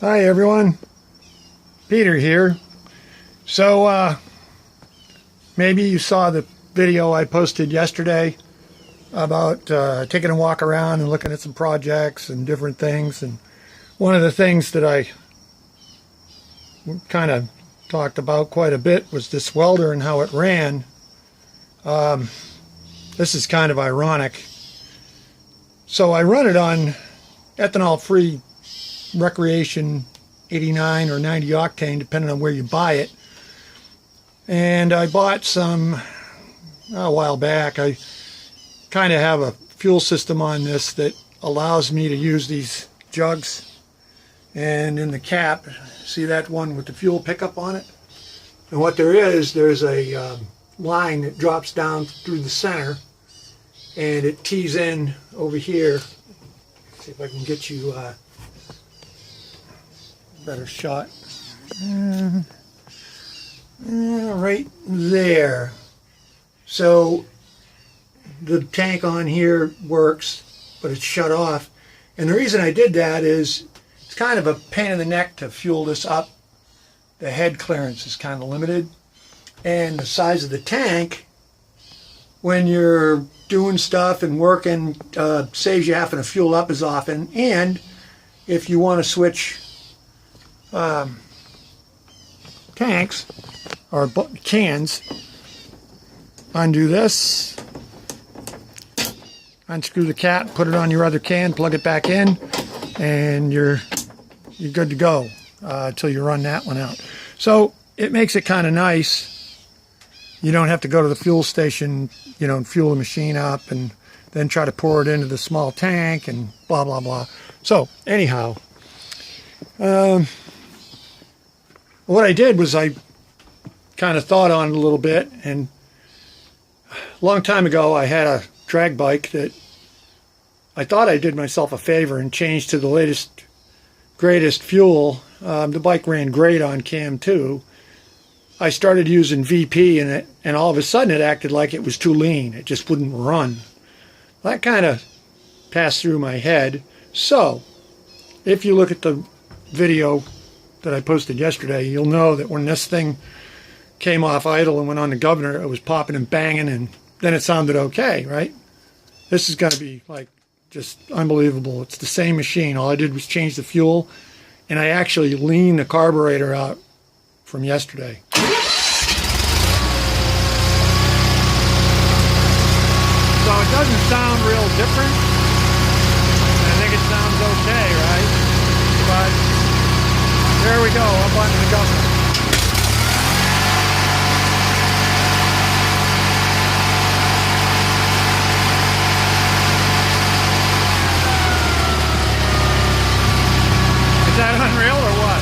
Hi everyone, Peter here. So maybe you saw the video I posted yesterday about taking a walk around and looking at some projects and different things. And one of the things that I kind of talked about quite a bit was this welder and how it ran. This is kind of ironic. So I run it on ethanol-free recreation 89 or 90 octane, depending on where you buy it. And I bought some a while back. I kind of have a fuel system on this that allows me to use these jugs. And in the cap, see that one with the fuel pickup on it? And what there's a line that drops down through the center, and it tees in over here. Let's see if I can get you better shot. Right there. So the tank on here works, but it's shut off. And the reason I did that is it's kind of a pain in the neck to fuel this up. The head clearance is kind of limited. And the size of the tank, when you're doing stuff and working, saves you having to fuel up as often. And if you want to switch tanks or cans, undo this, unscrew the cap, put it on your other can, plug it back in, and you're good to go until you run that one out. So it makes it kind of nice. You don't have to go to the fuel station, and fuel the machine up and then try to pour it into the small tank and blah blah blah. So anyhow, what I did was I kind of thought on it a little bit, and a long time ago I had a drag bike that I thought I did myself a favor and changed to the latest, greatest fuel. The bike ran great on Cam 2. I started using VP, and all of a sudden it acted like it was too lean. It just wouldn't run. That kind of passed through my head. So if you look at the video that I posted yesterday, you'll know that when this thing came off idle and went on the governor, it was popping and banging, and then it sounded okay, right? This is going to be like just unbelievable. It's the same machine. All I did was change the fuel, and I actually leaned the carburetor out from yesterday. So it doesn't sound real different. I think it sounds okay, right? But there we go, up onto the governor. Is that unreal or what?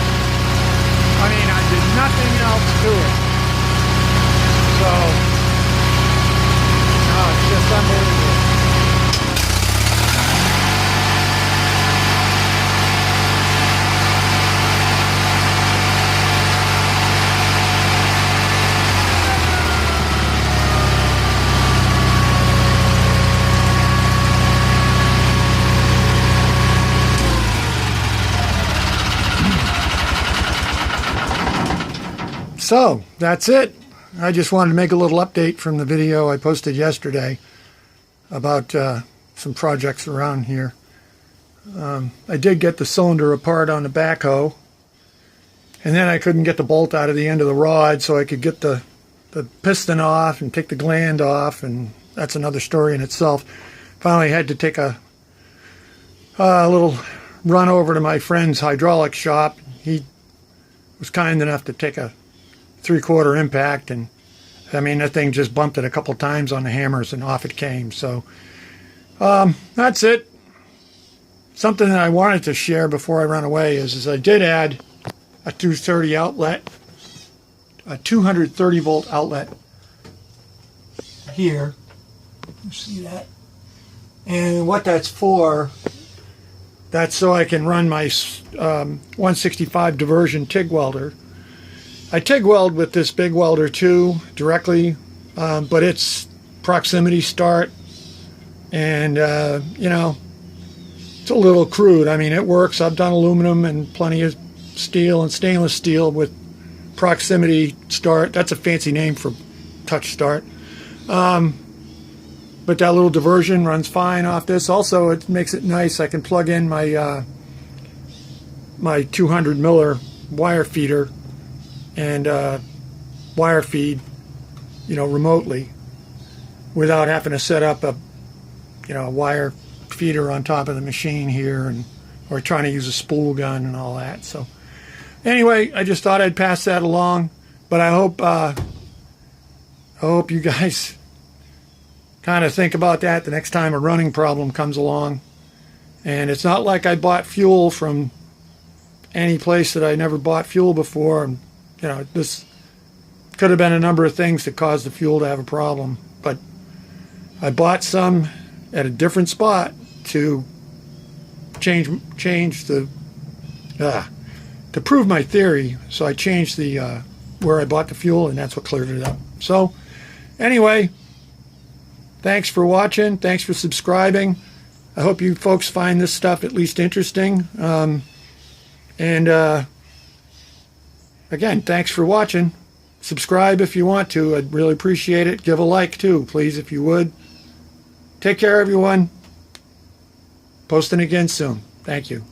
I mean, I did nothing else to it. So, no, it's just unbelievable. So that's it. I just wanted to make a little update from the video I posted yesterday about some projects around here. I did get the cylinder apart on the backhoe, and then I couldn't get the bolt out of the end of the rod so I could get the piston off and take the gland off, and that's another story in itself. Finally had to take a little run over to my friend's hydraulic shop. He was kind enough to take a 3/4 impact, and I mean, that thing just bumped it a couple times on the hammers and off it came. So that's it. Something that I wanted to share before I run away is I did add a 230 outlet, a 230 volt outlet here. You see that? And what that's for, that's so I can run my 165 diversion TIG welder. I TIG weld with this big welder too, directly, but it's proximity start, and it's a little crude. I mean, it works. I've done aluminum and plenty of steel and stainless steel with proximity start. That's a fancy name for touch start. But that little diversion runs fine off this. Also, it makes it nice. I can plug in my my 200 Miller wire feeder and wire feed, remotely, without having to set up a wire feeder on top of the machine here, or trying to use a spool gun and all that. So anyway, I just thought I'd pass that along. But I hope you guys kind of think about that the next time a running problem comes along. And it's not like I bought fuel from any place that I never bought fuel before. And, this could have been a number of things that caused the fuel to have a problem. But I bought some at a different spot to change the to prove my theory. So I changed the where I bought the fuel, and that's what cleared it up. So anyway, thanks for watching. Thanks for subscribing. I hope you folks find this stuff at least interesting. Again, thanks for watching. Subscribe if you want to. I'd really appreciate it. Give a like too, please, if you would. Take care, everyone. Posting again soon. Thank you.